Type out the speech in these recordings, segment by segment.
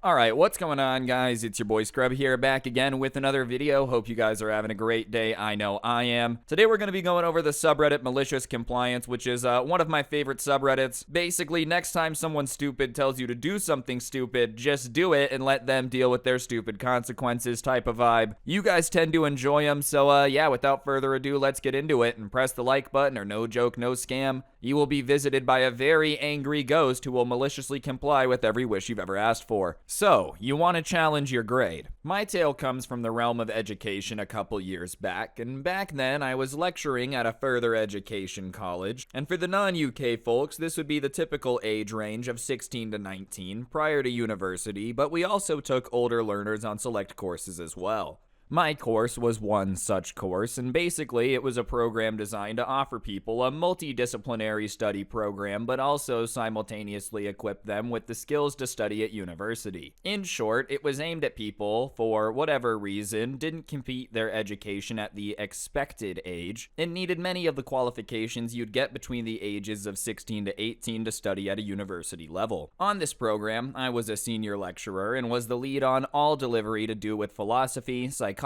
Alright, what's going on, guys? It's your boy Scrubby here, back again with another video. Hope you guys are having a great day. I know I am. Today we're going to be going over the subreddit Malicious Compliance, which is one of my favorite subreddits. Basically, next time someone stupid tells you to do something stupid, just do it and let them deal with their stupid consequences type of vibe. You guys tend to enjoy them, so yeah, without further ado, let's get into it and press the like button, or no joke, no scam. You will be visited by a very angry ghost who will maliciously comply with every wish you've ever asked for. So, you want to challenge your grade. My tale comes from the realm of education a couple years back, and back then I was lecturing at a further education college, and for the non-UK folks, this would be the typical age range of 16 to 19 prior to university, but we also took older learners on select courses as well. My course was one such course, and basically it was a program designed to offer people a multidisciplinary study program, but also simultaneously equip them with the skills to study at university. In short, it was aimed at people, for whatever reason, didn't complete their education at the expected age, and needed many of the qualifications you'd get between the ages of 16 to 18 to study at a university level. On this program, I was a senior lecturer and was the lead on all delivery to do with philosophy, psychology,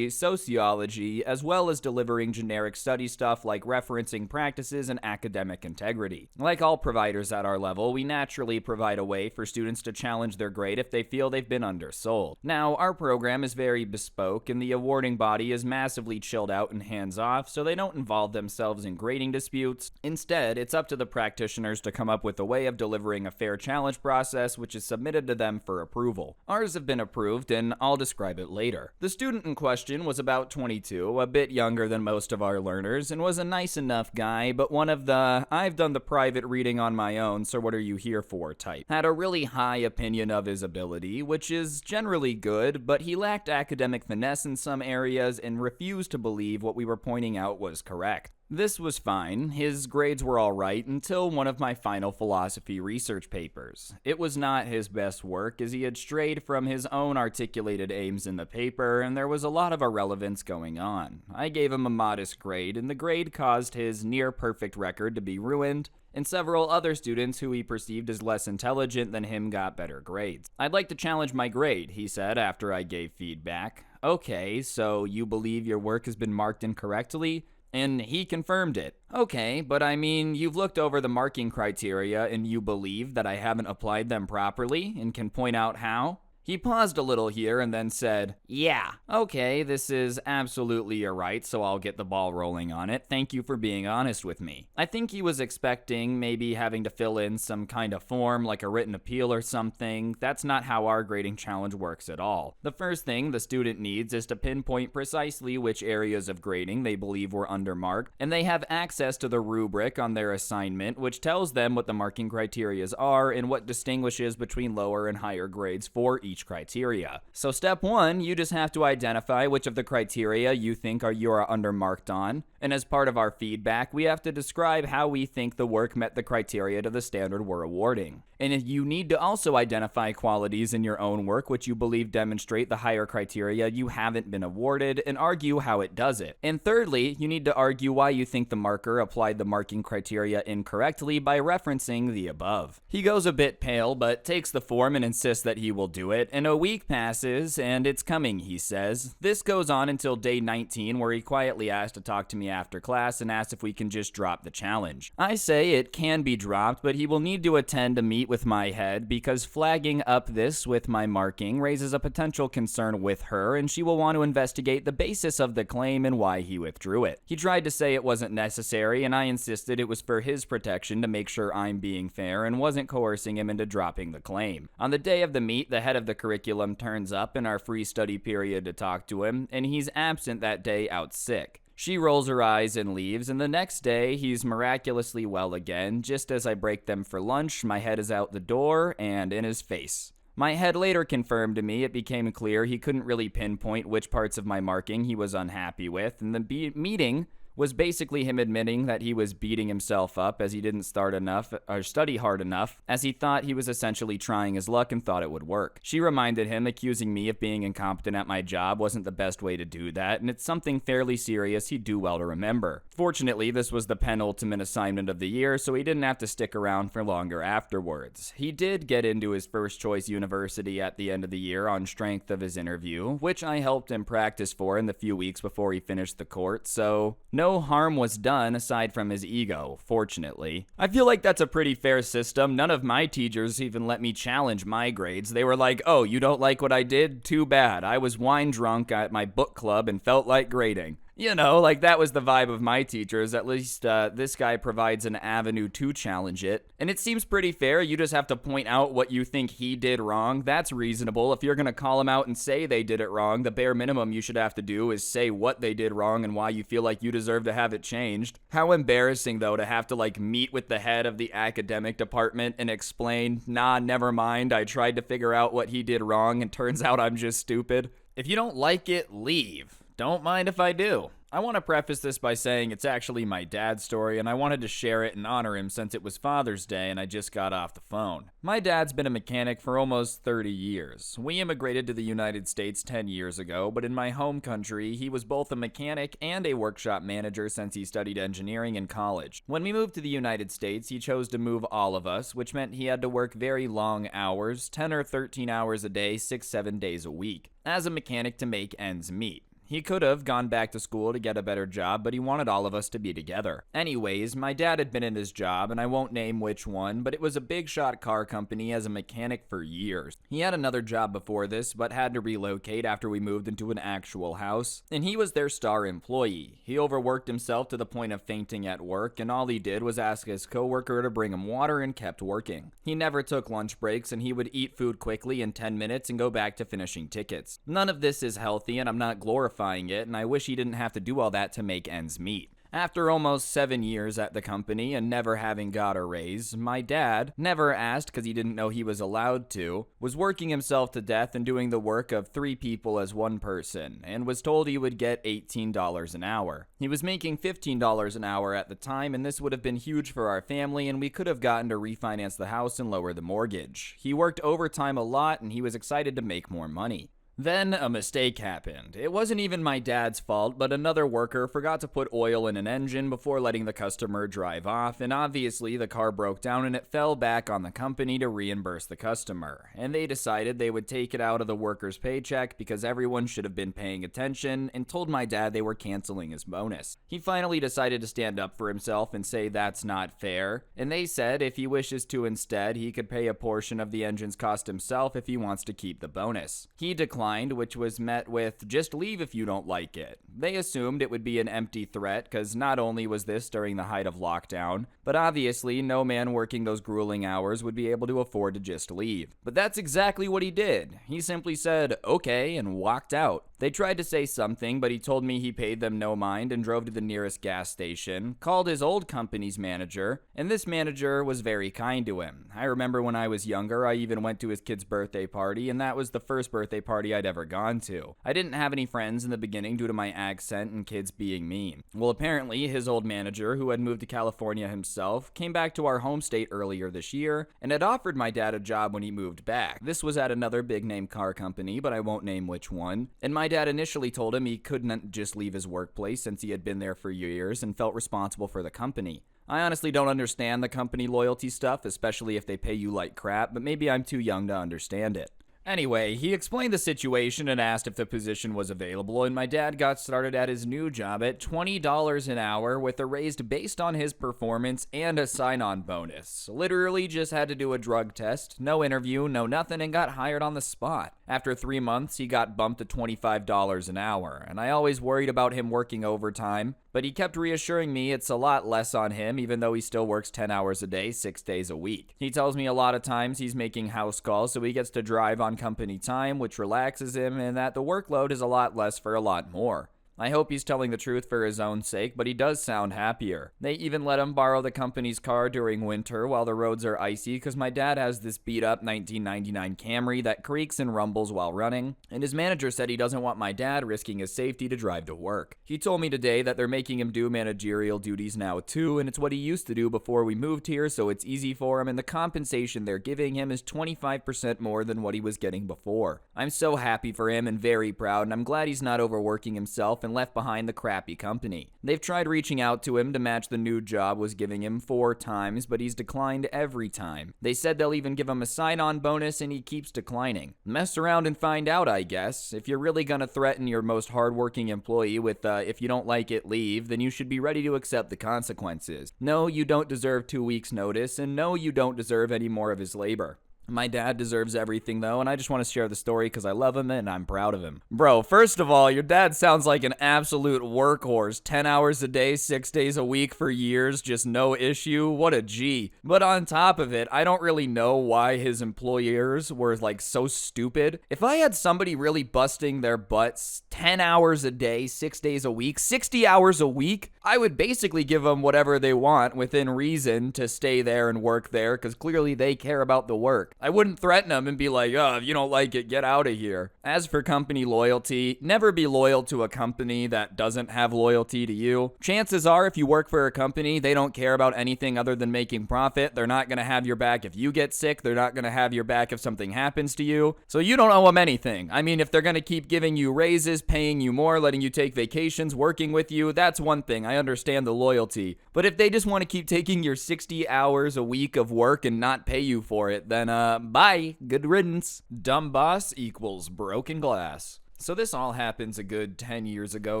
sociology, as well as delivering generic study stuff like referencing practices and academic integrity. Like all providers at our level, we naturally provide a way for students to challenge their grade if they feel they've been undersold. Now, our program is very bespoke, and the awarding body is massively chilled out and hands-off, so they don't involve themselves in grading disputes. Instead, it's up to the practitioners to come up with a way of delivering a fair challenge process, which is submitted to them for approval. Ours have been approved, and I'll describe it later. The student in question was about 22, a bit younger than most of our learners, and was a nice enough guy, but one of the "I've done the private reading on my own, so what are you here for" type. Had a really high opinion of his ability, which is generally good, but he lacked academic finesse in some areas and refused to believe what we were pointing out was correct. This was fine. His grades were alright until one of my final philosophy research papers. It was not his best work, as he had strayed from his own articulated aims in the paper, and there was a lot of irrelevance going on. I gave him a modest grade, and the grade caused his near-perfect record to be ruined, and several other students who he perceived as less intelligent than him got better grades. "I'd like to challenge my grade," he said after I gave feedback. "Okay, so you believe your work has been marked incorrectly?" And he confirmed it. "Okay, but I mean, you've looked over the marking criteria and you believe that I haven't applied them properly and can point out how?" He paused a little here and then said, "Yeah, okay, this is absolutely your right, so I'll get the ball rolling on it. Thank you for being honest with me." I think he was expecting maybe having to fill in some kind of form, like a written appeal or something. That's not how our grading challenge works at all. The first thing the student needs is to pinpoint precisely which areas of grading they believe were undermarked, and they have access to the rubric on their assignment, which tells them what the marking criteria are and what distinguishes between lower and higher grades for each criteria. So step one, you just have to identify which of the criteria you think you are undermarked on, and as part of our feedback, we have to describe how we think the work met the criteria to the standard we're awarding. And you need to also identify qualities in your own work which you believe demonstrate the higher criteria you haven't been awarded, and argue how it does it. And thirdly, you need to argue why you think the marker applied the marking criteria incorrectly by referencing the above. He goes a bit pale, but takes the form and insists that he will do it, and a week passes, and it's coming, he says. This goes on until day 19, where he quietly asks to talk to me after class and asks if we can just drop the challenge. I say it can be dropped, but he will need to attend a meet with my head, because flagging up this with my marking raises a potential concern with her, and she will want to investigate the basis of the claim and why he withdrew it. He tried to say it wasn't necessary, and I insisted it was for his protection to make sure I'm being fair and wasn't coercing him into dropping the claim. On the day of the meet, the head of the curriculum turns up in our free study period to talk to him, and he's absent that day out sick. She rolls her eyes and leaves, and the next day, he's miraculously well again. Just as I break them for lunch, my head is out the door and in his face. My head later confirmed to me it became clear he couldn't really pinpoint which parts of my marking he was unhappy with, and the meeting was basically him admitting that he was beating himself up as he didn't study hard enough, as he thought he was essentially trying his luck and thought it would work. She reminded him accusing me of being incompetent at my job wasn't the best way to do that, and it's something fairly serious he'd do well to remember. Fortunately, this was the penultimate assignment of the year, so he didn't have to stick around for longer afterwards. He did get into his first choice university at the end of the year on strength of his interview, which I helped him practice for in the few weeks before he finished the court, so no harm was done aside from his ego, fortunately. I feel like that's a pretty fair system. None of my teachers even let me challenge my grades. They were like, oh, you don't like what I did? Too bad. I was wine drunk at my book club and felt like grading. You know, like that was the vibe of my teachers. At least this guy provides an avenue to challenge it. And it seems pretty fair. You just have to point out what you think he did wrong. That's reasonable. If you're going to call him out and say they did it wrong, the bare minimum you should have to do is say what they did wrong and why you feel like you deserve to have it changed. How embarrassing, though, to have to meet with the head of the academic department and explain, nah, never mind, I tried to figure out what he did wrong and turns out I'm just stupid. If you don't like it, leave. Don't mind if I do. I want to preface this by saying it's actually my dad's story, and I wanted to share it and honor him since it was Father's Day and I just got off the phone. My dad's been a mechanic for almost 30 years. We immigrated to the United States 10 years ago, but in my home country, he was both a mechanic and a workshop manager since he studied engineering in college. When we moved to the United States, he chose to move all of us, which meant he had to work very long hours, 10 or 13 hours a day, 6-7 days a week, as a mechanic to make ends meet. He could have gone back to school to get a better job, but he wanted all of us to be together. Anyways, my dad had been in his job, and I won't name which one, but it was a big shot car company as a mechanic for years. He had another job before this, but had to relocate after we moved into an actual house, and he was their star employee. He overworked himself to the point of fainting at work, and all he did was ask his coworker to bring him water and kept working. He never took lunch breaks, and he would eat food quickly in 10 minutes and go back to finishing tickets. None of this is healthy, and I'm not glorifying it, and I wish he didn't have to do all that to make ends meet. After almost 7 years at the company and never having got a raise, my dad, never asked because he didn't know he was allowed to, was working himself to death and doing the work of 3 people as one person, and was told he would get $18 an hour. He was making $15 an hour at the time, and this would have been huge for our family, and we could have gotten to refinance the house and lower the mortgage. He worked overtime a lot, and he was excited to make more money. Then a mistake happened. It wasn't even my dad's fault, but another worker forgot to put oil in an engine before letting the customer drive off, and obviously the car broke down and it fell back on the company to reimburse the customer. And they decided they would take it out of the worker's paycheck because everyone should have been paying attention, and told my dad they were canceling his bonus. He finally decided to stand up for himself and say that's not fair, and they said if he wishes to instead, he could pay a portion of the engine's cost himself if he wants to keep the bonus. He declined, which was met with, just leave if you don't like it. They assumed it would be an empty threat, because not only was this during the height of lockdown, but obviously no man working those grueling hours would be able to afford to just leave. But that's exactly what he did. He simply said, okay, and walked out. They tried to say something, but he told me he paid them no mind and drove to the nearest gas station, called his old company's manager, and this manager was very kind to him. I remember when I was younger, I even went to his kid's birthday party, and that was the first birthday party I'd ever gone to. I didn't have any friends in the beginning due to my accent and kids being mean. Well, apparently, his old manager, who had moved to California himself, came back to our home state earlier this year, and had offered my dad a job when he moved back. This was at another big-name car company, but I won't name which one, and my dad initially told him he couldn't just leave his workplace since he had been there for years and felt responsible for the company. I honestly don't understand the company loyalty stuff, especially if they pay you like crap, but maybe I'm too young to understand it. Anyway, he explained the situation and asked if the position was available, and my dad got started at his new job at $20 an hour with a raise based on his performance and a sign-on bonus. Literally just had to do a drug test, no interview, no nothing, and got hired on the spot. After 3 months, he got bumped to $25 an hour, and I always worried about him working overtime, but he kept reassuring me it's a lot less on him, even though he still works 10 hours a day, 6 days a week. He tells me a lot of times he's making house calls, so he gets to drive on company time, which relaxes him, and that the workload is a lot less for a lot more. I hope he's telling the truth for his own sake, but he does sound happier. They even let him borrow the company's car during winter while the roads are icy because my dad has this beat-up 1999 Camry that creaks and rumbles while running, and his manager said he doesn't want my dad risking his safety to drive to work. He told me today that they're making him do managerial duties now too, and it's what he used to do before we moved here, so it's easy for him, and the compensation they're giving him is 25% more than what he was getting before. I'm so happy for him and very proud, and I'm glad he's not overworking himself and left behind the crappy company. They've tried reaching out to him to match the new job was giving him 4 times, but he's declined every time. They said they'll even give him a sign-on bonus, and he keeps declining. Mess around and find out, I guess. If you're really gonna threaten your most hardworking employee with, if you don't like it, leave, then you should be ready to accept the consequences. No, you don't deserve 2 weeks' notice, and no, you don't deserve any more of his labor. My dad deserves everything, though, and I just want to share the story because I love him and I'm proud of him. Bro, first of all, your dad sounds like an absolute workhorse. 10 hours a day, 6 days a week for years, just no issue. What a G. But on top of it, I don't really know why his employers were, like, so stupid. If I had somebody really busting their butts 10 hours a day, 6 days a week, 60 hours a week, I would basically give them whatever they want within reason to stay there and work there because clearly they care about the work. I wouldn't threaten them and be like, oh, if you don't like it, get out of here. As for company loyalty, never be loyal to a company that doesn't have loyalty to you. Chances are, if you work for a company, they don't care about anything other than making profit. They're not going to have your back if you get sick. They're not going to have your back if something happens to you. So you don't owe them anything. I mean, if they're going to keep giving you raises, paying you more, letting you take vacations, working with you, that's one thing. I understand the loyalty. But if they just want to keep taking your 60 hours a week of work and not pay you for it, then bye. Good riddance. Dumb boss equals broken glass. So this all happens a good 10 years ago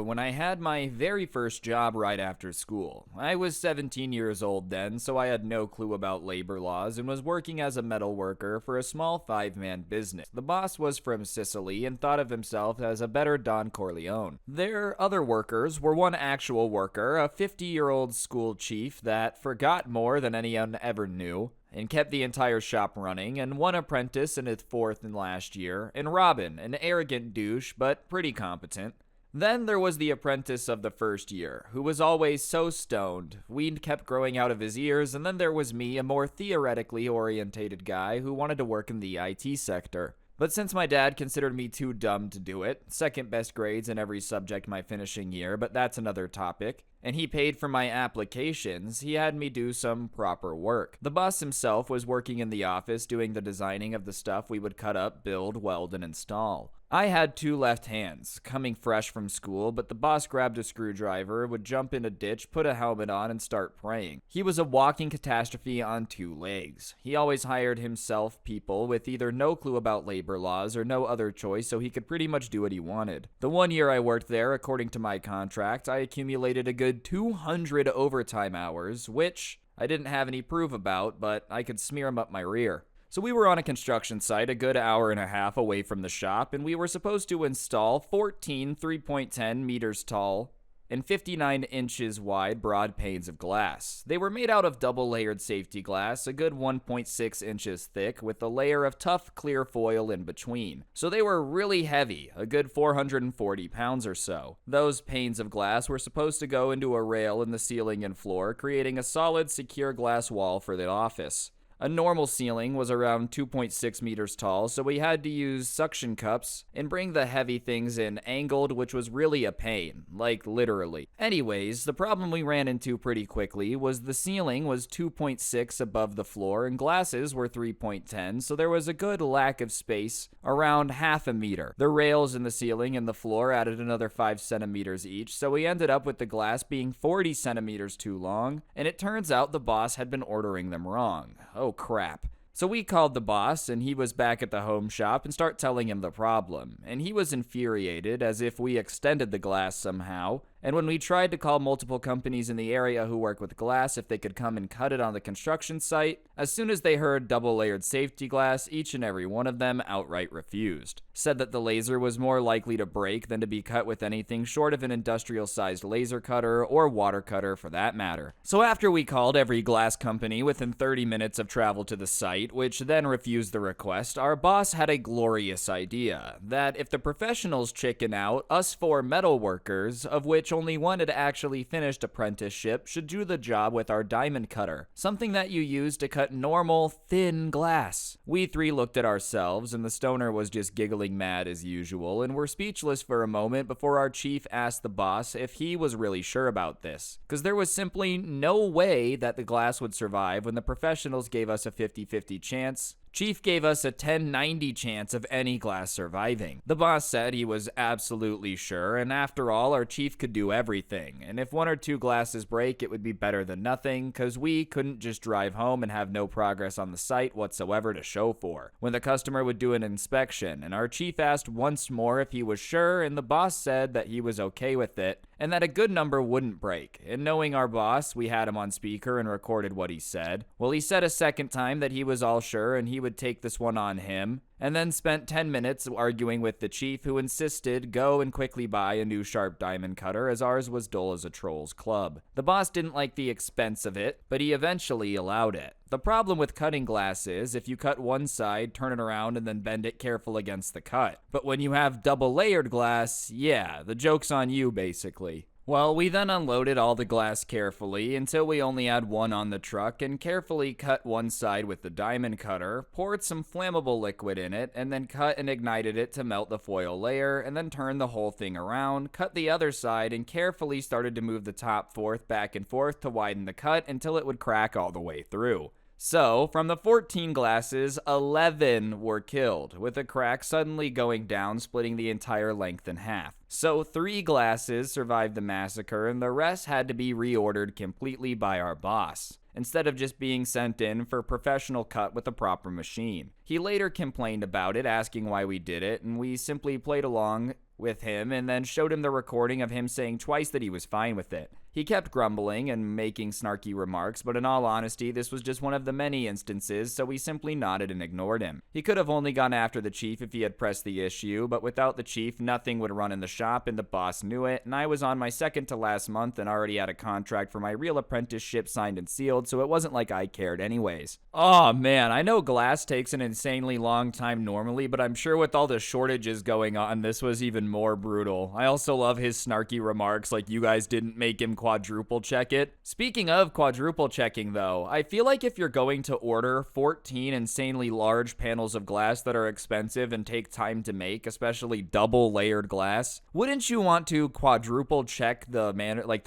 when I had my very first job right after school. I was 17 years old then, so I had no clue about labor laws and was working as a metal worker for a small 5-man business. The boss was from Sicily and thought of himself as a better Don Corleone. Their other workers were one actual worker, a 50-year-old school chief that forgot more than anyone ever knew, and kept the entire shop running, and one apprentice in his 4th and last year, and Robin, an arrogant douche, but pretty competent. Then there was the apprentice of the first year, who was always so stoned, weed kept growing out of his ears, and then there was me, a more theoretically orientated guy who wanted to work in the IT sector. But since my dad considered me too dumb to do it, second best grades in every subject my finishing year, but that's another topic, and he paid for my applications, he had me do some proper work. The boss himself was working in the office doing the designing of the stuff we would cut up, build, weld, and install. I had 2 left hands, coming fresh from school, but the boss grabbed a screwdriver, would jump in a ditch, put a helmet on, and start praying. He was a walking catastrophe on 2 legs. He always hired himself people with either no clue about labor laws or no other choice, so he could pretty much do what he wanted. The 1 year I worked there, according to my contract, I accumulated a good 200 overtime hours, which I didn't have any proof about, but I could smear them up my rear. So we were on a construction site a good hour and a half away from the shop, and we were supposed to install 14 3.10 meters tall and 59 inches wide broad panes of glass. They were made out of double-layered safety glass, a good 1.6 inches thick, with a layer of tough clear foil in between. So they were really heavy, a good 440 pounds or so. Those panes of glass were supposed to go into a rail in the ceiling and floor, creating a solid, secure glass wall for the office. A normal ceiling was around 2.6 meters tall, so we had to use suction cups and bring the heavy things in angled, which was really a pain, like literally. Anyways, the problem we ran into pretty quickly was the ceiling was 2.6 above the floor and glasses were 3.10, so there was a good lack of space, around half a meter. The rails in the ceiling and the floor added another 5 centimeters each, so we ended up with the glass being 40 centimeters too long, and it turns out the boss had been ordering them wrong. Oh crap. So we called the boss, and he was back at the home shop and start telling him the problem. And he was infuriated, as if we extended the glass somehow, And when we tried to call multiple companies in the area who work with glass if they could come and cut it on the construction site, as soon as they heard double-layered safety glass, each and every one of them outright refused. Said that the laser was more likely to break than to be cut with anything short of an industrial-sized laser cutter or water cutter for that matter. So after we called every glass company within 30 minutes of travel to the site, which then refused the request, our boss had a glorious idea, that if the professionals chicken out, us four metal workers, of which only one had actually finished apprenticeship, should do the job with our diamond cutter, something that you use to cut normal, thin glass. We three looked at ourselves, and the stoner was just giggling mad as usual, and were speechless for a moment before our chief asked the boss if he was really sure about this, because there was simply no way that the glass would survive when the professionals gave us a 50-50 chance. Chief gave us a 10-90 chance of any glass surviving. The boss said he was absolutely sure, and after all, our chief could do everything, and if one or two glasses break, it would be better than nothing, cause we couldn't just drive home and have no progress on the site whatsoever to show for. When the customer would do an inspection, and our chief asked once more if he was sure, and the boss said that he was okay with it, and that a good number wouldn't break. And knowing our boss, we had him on speaker and recorded what he said. Well, he said a second time that he was all sure and he would take this one on him, and then spent 10 minutes arguing with the chief, who insisted go and quickly buy a new sharp diamond cutter, as ours was dull as a troll's club. The boss didn't like the expense of it, but he eventually allowed it. The problem with cutting glass is, if you cut one side, turn it around, and then bend it careful against the cut. But when you have double-layered glass, yeah, the joke's on you, basically. Well, we then unloaded all the glass carefully until we only had one on the truck, and carefully cut one side with the diamond cutter, poured some flammable liquid in it, and then cut and ignited it to melt the foil layer, and then turned the whole thing around, cut the other side, and carefully started to move the top fourth back and forth to widen the cut until it would crack all the way through. So, from the 14 glasses, 11 were killed, with a crack suddenly going down, splitting the entire length in half. So 3 glasses survived the massacre, and the rest had to be reordered completely by our boss, instead of just being sent in for professional cut with a proper machine. He later complained about it, asking why we did it, and we simply played along with him and then showed him the recording of him saying twice that he was fine with it. He kept grumbling and making snarky remarks, but in all honesty, this was just one of the many instances, so we simply nodded and ignored him. He could have only gone after the chief if he had pressed the issue, but without the chief, nothing would run in the shop, and the boss knew it, and I was on my second to last month and already had a contract for my real apprenticeship signed and sealed, so it wasn't like I cared anyways. Oh man, I know glass takes an insanely long time normally, but I'm sure with all the shortages going on, this was even more brutal. I also love his snarky remarks like you guys didn't make him quadruple check it. Speaking of quadruple checking though, I feel like if you're going to order 14 insanely large panels of glass that are expensive and take time to make, especially double layered glass, wouldn't you want to quadruple check the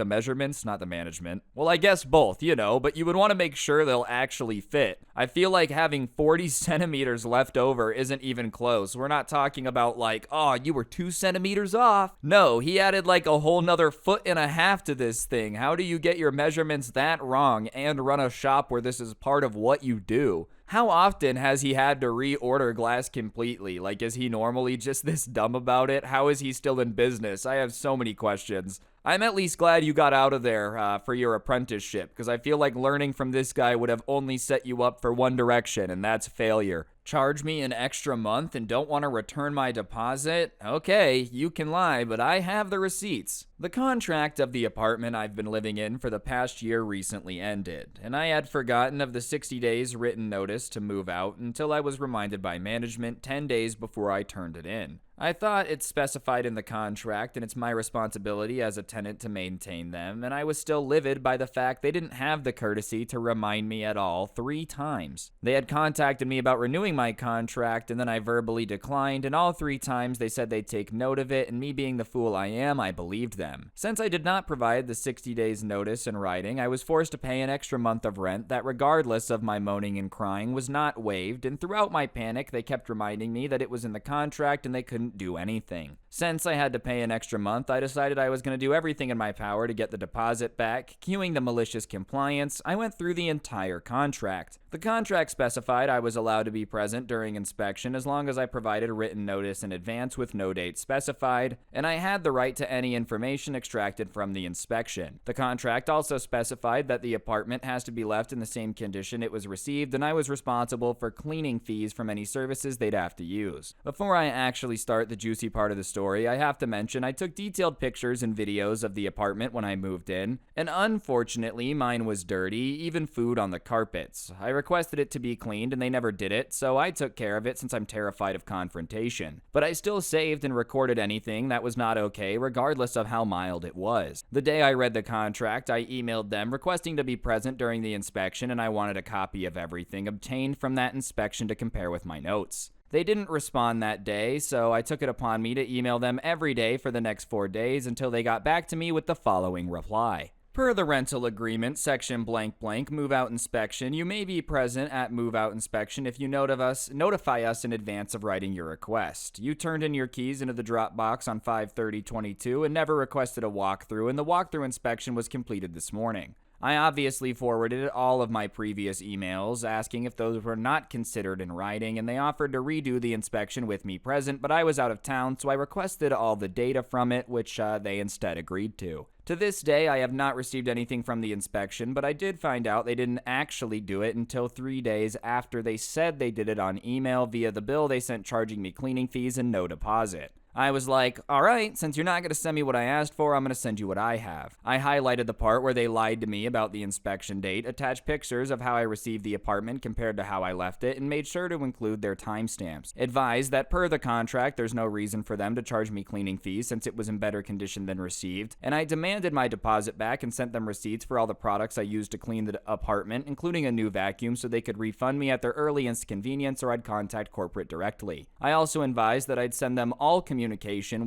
measurements, not the management? Well, I guess both, you know, but you would want to make sure they'll actually fit. I feel like having 40 centimeters left over isn't even close. We're not talking about like, oh, you were 2 centimeters off. No, he added like a whole nother 1.5 feet to this thing. How do you get your measurements that wrong and run a shop where this is part of what you do? How often has he had to reorder glass completely? Like, is he normally just this dumb about it? How is he still in business? I have so many questions. I'm at least glad you got out of there for your apprenticeship, because I feel like learning from this guy would have only set you up for one direction, and that's failure. Charge me an extra month and don't want to return my deposit? Okay, you can lie, but I have the receipts. The contract of the apartment I've been living in for the past year recently ended, and I had forgotten of the 60 days written notice to move out until I was reminded by management 10 days before I turned it in. I thought it's specified in the contract and it's my responsibility as a tenant to maintain them, and I was still livid by the fact they didn't have the courtesy to remind me at all 3 times. They had contacted me about renewing my contract, and then I verbally declined, and all 3 times they said they'd take note of it, and me being the fool I am, I believed them. Since I did not provide the 60 days notice in writing, I was forced to pay an extra month of rent that, regardless of my moaning and crying, was not waived, and throughout my panic, they kept reminding me that it was in the contract and they couldn't do anything. Since I had to pay an extra month, I decided I was going to do everything in my power to get the deposit back. Queuing the malicious compliance, I went through the entire contract. The The contract specified I was allowed to be present during inspection as long as I provided a written notice in advance with no date specified, and I had the right to any information extracted from the inspection. The contract also specified that the apartment has to be left in the same condition it was received, and I was responsible for cleaning fees from any services they'd have to use. Before I actually start the juicy part of the story, I have to mention I took detailed pictures and videos of the apartment when I moved in, and unfortunately mine was dirty, even food on the carpets. I requested it to be cleaned and they never did it, so I took care of it since I'm terrified of confrontation. But I still saved and recorded anything that was not okay, regardless of how mild it was. The day I read the contract, I emailed them requesting to be present during the inspection, and I wanted a copy of everything obtained from that inspection to compare with my notes. They didn't respond that day, so I took it upon me to email them every day for the next 4 days until they got back to me with the following reply. Per the rental agreement, section blank blank, move-out inspection, you may be present at move-out inspection if you notify us in advance of writing your request. You turned in your keys into the drop box on 5/30/22 and never requested a walkthrough, and the walkthrough inspection was completed this morning. I obviously forwarded all of my previous emails asking if those were not considered in writing, and they offered to redo the inspection with me present, but I was out of town, so I requested all the data from it, which they instead agreed to. To this day, I have not received anything from the inspection, but I did find out they didn't actually do it until 3 days after they said they did it on email via the bill they sent charging me cleaning fees and no deposit. I was like, alright, since you're not going to send me what I asked for, I'm going to send you what I have. I highlighted the part where they lied to me about the inspection date, attached pictures of how I received the apartment compared to how I left it, and made sure to include their timestamps. Advised that per the contract, there's no reason for them to charge me cleaning fees since it was in better condition than received, and I demanded my deposit back and sent them receipts for all the products I used to clean the apartment, including a new vacuum, so they could refund me at their earliest convenience or I'd contact corporate directly. I also advised that I'd send them all communication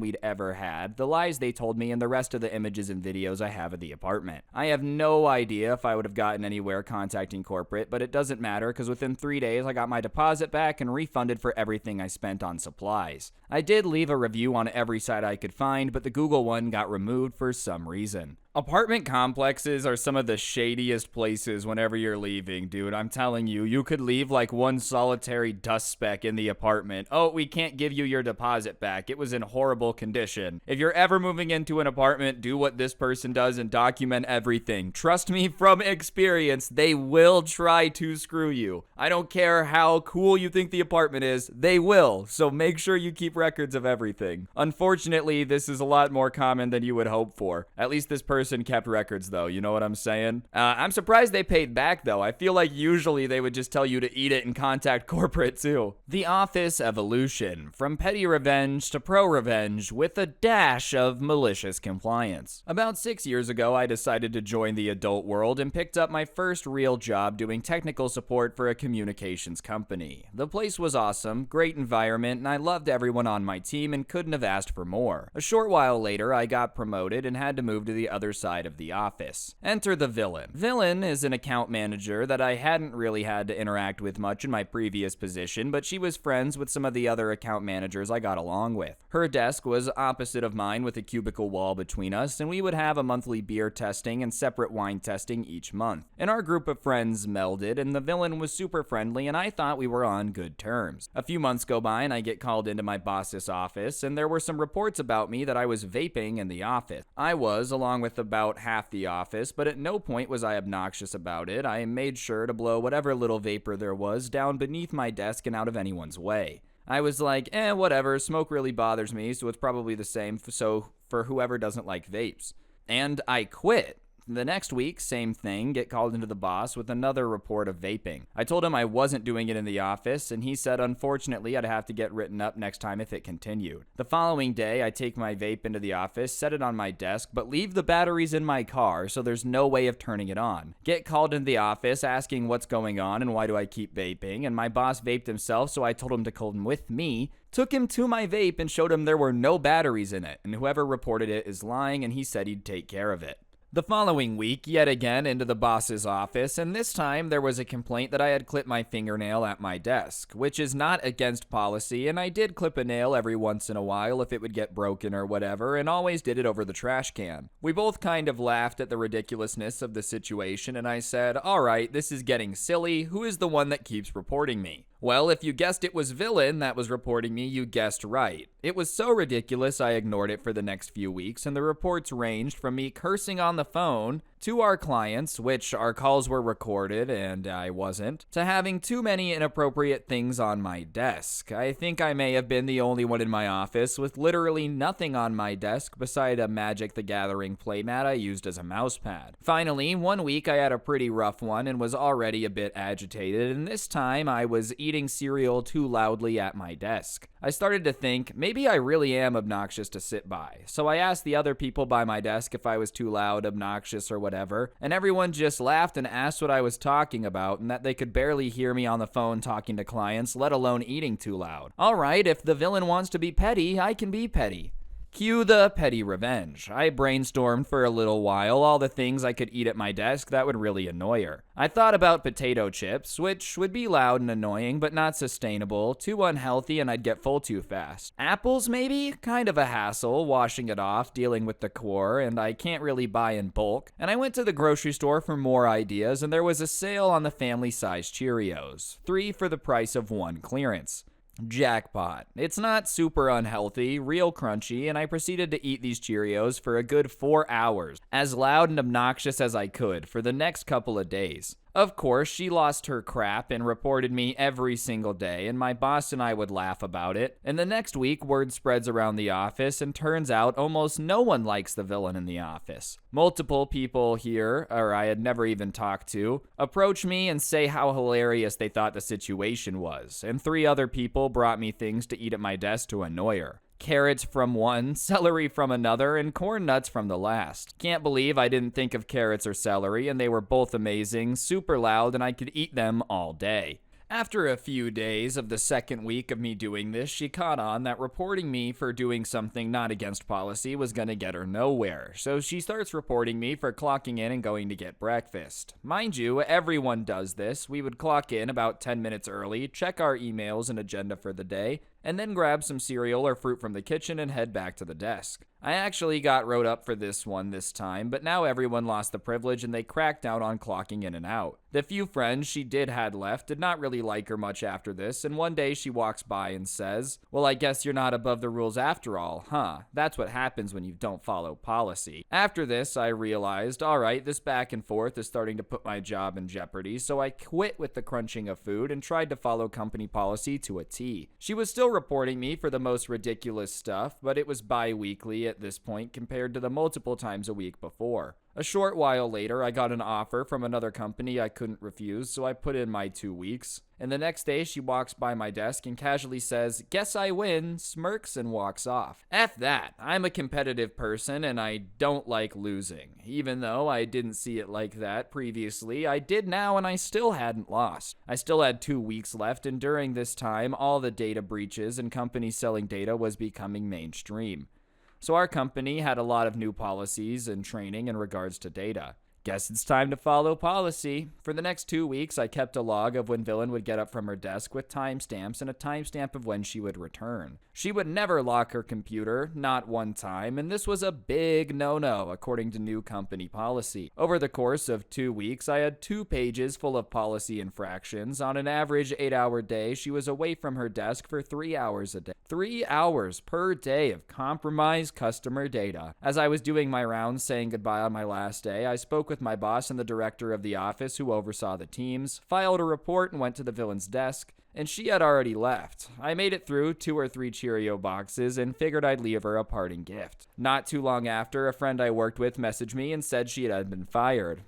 we'd ever had, the lies they told me, and the rest of the images and videos I have of the apartment. I have no idea if I would have gotten anywhere contacting corporate, but it doesn't matter because within 3 days I got my deposit back and refunded for everything I spent on supplies. I did leave a review on every site I could find, but the Google one got removed for some reason. Apartment complexes are some of the shadiest places whenever you're leaving, dude. I'm telling you, you could leave like one solitary dust speck in the apartment. Oh, we can't give you your deposit back. It was in horrible condition. If you're ever moving into an apartment, do what this person does and document everything. Trust me from experience, they will try to screw you. I don't care how cool you think the apartment is, they will. So make sure you keep records of everything. Unfortunately, this is a lot more common than you would hope for. At least this person kept records though, you know what I'm saying? I'm surprised they paid back though. I feel like usually they would just tell you to eat it and contact corporate too. The Office evolution, from petty revenge to pro revenge with a dash of malicious compliance. About 6 years ago, I decided to join the adult world and picked up my first real job doing technical support for a communications company. The place was awesome, great environment, and I loved everyone on my team and couldn't have asked for more. A short while later, I got promoted and had to move to the other side of the office. Enter the villain. Villain is an account manager that I hadn't really had to interact with much in my previous position, but she was friends with some of the other account managers I got along with. Her desk was opposite of mine with a cubicle wall between us, and we would have a monthly beer testing and separate wine testing each month. And our group of friends melded, and the villain was super friendly, and I thought we were on good terms. A few months go by, and I get called into my boss's office, and there were some reports about me that I was vaping in the office. I was, along with about half the office, but at no point was I obnoxious about it. I made sure to blow whatever little vapor there was down beneath my desk and out of anyone's way. I was like, whatever, smoke really bothers me, so it's probably the same for whoever doesn't like vapes. And I quit. The next week, same thing, get called into the boss with another report of vaping. I told him I wasn't doing it in the office, and he said unfortunately I'd have to get written up next time if it continued. The following day, I take my vape into the office, set it on my desk, but leave the batteries in my car, so there's no way of turning it on. Get called into the office asking what's going on and why do I keep vaping, and my boss vaped himself, so I told him to come with me, took him to my vape and showed him there were no batteries in it, and whoever reported it is lying, and he said he'd take care of it. The following week, yet again into the boss's office, and this time there was a complaint that I had clipped my fingernail at my desk, which is not against policy, and I did clip a nail every once in a while if it would get broken or whatever, and always did it over the trash can. We both kind of laughed at the ridiculousness of the situation, and I said, alright, this is getting silly, who is the one that keeps reporting me? Well, if you guessed it was Villain that was reporting me, you guessed right. It was so ridiculous I ignored it for the next few weeks, and the reports ranged from me cursing on the phone to our clients, which our calls were recorded and I wasn't, to having too many inappropriate things on my desk. I think I may have been the only one in my office with literally nothing on my desk beside a Magic the Gathering playmat I used as a mousepad. Finally, one week I had a pretty rough one and was already a bit agitated, and this time I was eating cereal too loudly at my desk. I started to think, maybe I really am obnoxious to sit by. So I asked the other people by my desk if I was too loud, obnoxious, or whatever, and everyone just laughed and asked what I was talking about and that they could barely hear me on the phone talking to clients, let alone eating too loud. Alright, if the villain wants to be petty, I can be petty. Cue the petty revenge. I brainstormed for a little while all the things I could eat at my desk that would really annoy her. I thought about potato chips, which would be loud and annoying, but not sustainable, too unhealthy, and I'd get full too fast. Apples, maybe? Kind of a hassle, washing it off, dealing with the core, and I can't really buy in bulk. And I went to the grocery store for more ideas, and there was a sale on the family-sized Cheerios. 3 for the price of 1 clearance. Jackpot. It's not super unhealthy, real crunchy, and I proceeded to eat these Cheerios for a good 4 hours, as loud and obnoxious as I could, for the next couple of days. Of course, she lost her crap and reported me every single day, and my boss and I would laugh about it. And the next week, word spreads around the office, and turns out almost no one likes the villain in the office. Multiple people here, or I had never even talked to, approach me and say how hilarious they thought the situation was, and 3 other people brought me things to eat at my desk to annoy her. Carrots from one, celery from another, and corn nuts from the last. Can't believe I didn't think of carrots or celery, and they were both amazing, super loud, and I could eat them all day. After a few days of the second week of me doing this, she caught on that reporting me for doing something not against policy was gonna get her nowhere, so she starts reporting me for clocking in and going to get breakfast. Mind you, everyone does this. We would clock in about 10 minutes early, check our emails and agenda for the day, and then grab some cereal or fruit from the kitchen and head back to the desk. I actually got wrote up for this one this time, but now everyone lost the privilege and they cracked down on clocking in and out. The few friends she had left did not really like her much after this, and one day she walks by and says, "Well, I guess you're not above the rules after all, huh? That's what happens when you don't follow policy." After this, I realized, alright, this back and forth is starting to put my job in jeopardy, so I quit with the crunching of food and tried to follow company policy to a T. She was still reporting me for the most ridiculous stuff, but it was bi-weekly at this point compared to the multiple times a week before. A short while later, I got an offer from another company I couldn't refuse, so I put in my 2 weeks. And the next day, she walks by my desk and casually says, "Guess I win," smirks, and walks off. F that. I'm a competitive person, and I don't like losing. Even though I didn't see it like that previously, I did now, and I still hadn't lost. I still had 2 weeks left, and during this time, all the data breaches and companies selling data was becoming mainstream. So our company had a lot of new policies and training in regards to data. Guess it's time to follow policy. For the next 2 weeks, I kept a log of when Villain would get up from her desk with timestamps and a timestamp of when she would return. She would never lock her computer, not one time, and this was a big no-no according to new company policy. Over the course of 2 weeks, I had 2 pages full of policy infractions. On an average 8-hour day, she was away from her desk for 3 hours a day. 3 hours per day of compromised customer data. As I was doing my rounds saying goodbye on my last day, I spoke with my boss and the director of the office who oversaw the teams, filed a report and went to the villain's desk, and she had already left. I made it through 2 or 3 Cheerio boxes and figured I'd leave her a parting gift. Not too long after, a friend I worked with messaged me and said she had been fired.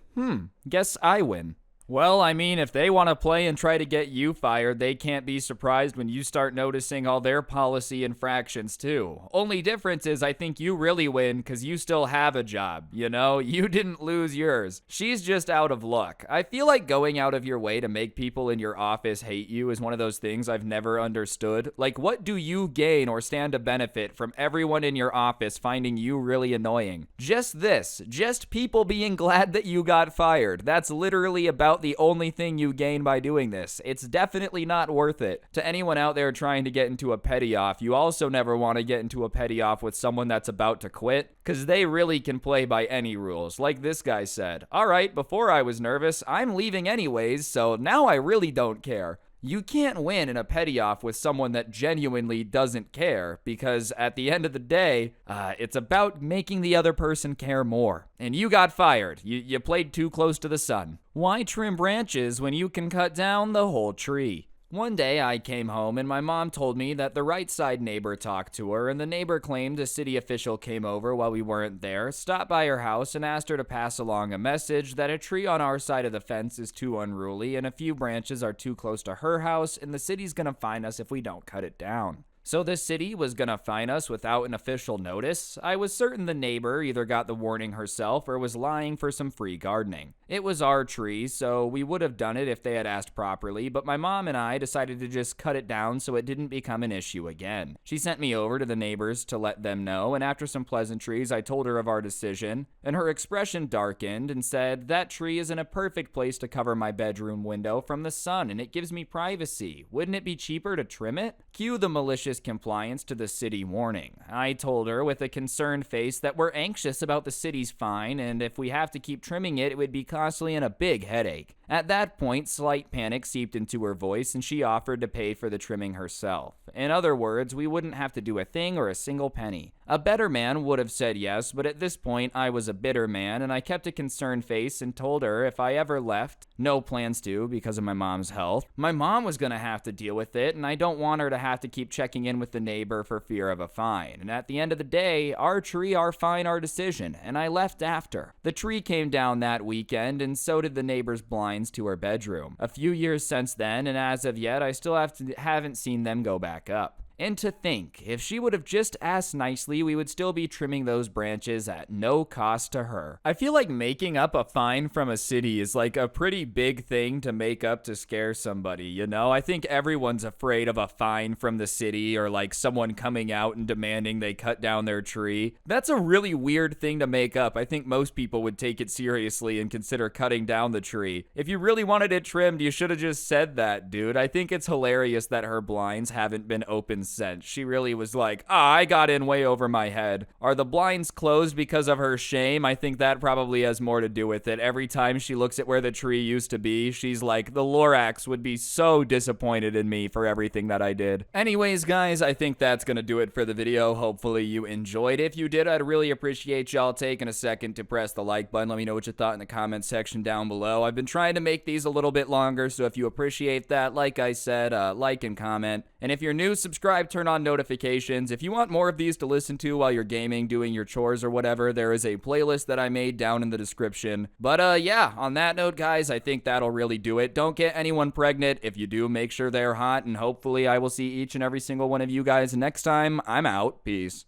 Guess I win. Well, I mean, if they want to play and try to get you fired, they can't be surprised when you start noticing all their policy infractions too. Only difference is I think you really win because you still have a job, you know? You didn't lose yours. She's just out of luck. I feel like going out of your way to make people in your office hate you is one of those things I've never understood. Like, what do you gain or stand to benefit from everyone in your office finding you really annoying? Just this. Just people being glad that you got fired. That's literally about the only thing you gain by doing this. It's definitely not worth it. To anyone out there trying to get into a petty off, you also never want to get into a petty off with someone that's about to quit, because they really can play by any rules. Like this guy said, alright, before I was nervous, I'm leaving anyways, so now I really don't care. You can't win in a petty off with someone that genuinely doesn't care, because at the end of the day, it's about making the other person care more. And you got fired. You played too close to the sun. Why trim branches when you can cut down the whole tree? One day I came home and my mom told me that the right side neighbor talked to her, and the neighbor claimed a city official came over while we weren't there, stopped by her house and asked her to pass along a message that a tree on our side of the fence is too unruly and a few branches are too close to her house and the city's gonna fine us if we don't cut it down. So the city was gonna fine us without an official notice? I was certain the neighbor either got the warning herself or was lying for some free gardening. It was our tree, so we would have done it if they had asked properly, but my mom and I decided to just cut it down so it didn't become an issue again. She sent me over to the neighbors to let them know, and after some pleasantries, I told her of our decision, and her expression darkened and said, "That tree is in a perfect place to cover my bedroom window from the sun, and it gives me privacy. Wouldn't it be cheaper to trim it?" Cue the malicious compliance to the city warning. I told her with a concerned face that we're anxious about the city's fine, and if we have to keep trimming it, it would be costly and a big headache. At that point, slight panic seeped into her voice, and she offered to pay for the trimming herself. In other words, we wouldn't have to do a thing or a single penny. A better man would have said yes, but at this point, I was a bitter man, and I kept a concerned face and told her if I ever left, no plans to because of my mom's health, my mom was gonna have to deal with it, and I don't want her to have to keep checking in with the neighbor for fear of a fine. And at the end of the day, our tree, our fine, our decision, and I left after. The tree came down that weekend, and so did the neighbor's blinds to her bedroom. A few years since then, and as of yet, I still haven't seen them go back up. And to think, if she would have just asked nicely, we would still be trimming those branches at no cost to her. I feel like making up a fine from a city is like a pretty big thing to make up to scare somebody, you know? I think everyone's afraid of a fine from the city or like someone coming out and demanding they cut down their tree. That's a really weird thing to make up. I think most people would take it seriously and consider cutting down the tree. If you really wanted it trimmed, you should have just said that, dude. I think it's hilarious that her blinds haven't been open sense. She really was like, I got in way over my head. Are the blinds closed because of her shame? I think that probably has more to do with it. Every time she looks at where the tree used to be, she's like, the Lorax would be so disappointed in me for everything that I did. Anyways, guys, I think that's gonna do it for the video. Hopefully you enjoyed. If you did, I'd really appreciate y'all taking a second to press the like button. Let me know what you thought in the comment section down below. I've been trying to make these a little bit longer, so if you appreciate that, like I said, like and comment. And if you're new, subscribe, turn on notifications. If you want more of these to listen to while you're gaming, doing your chores or whatever, there is a playlist that I made down in the description. But yeah, on that note, guys, I think that'll really do it. Don't get anyone pregnant. If you do, make sure they're hot, and hopefully I will see each and every single one of you guys next time. I'm out. Peace.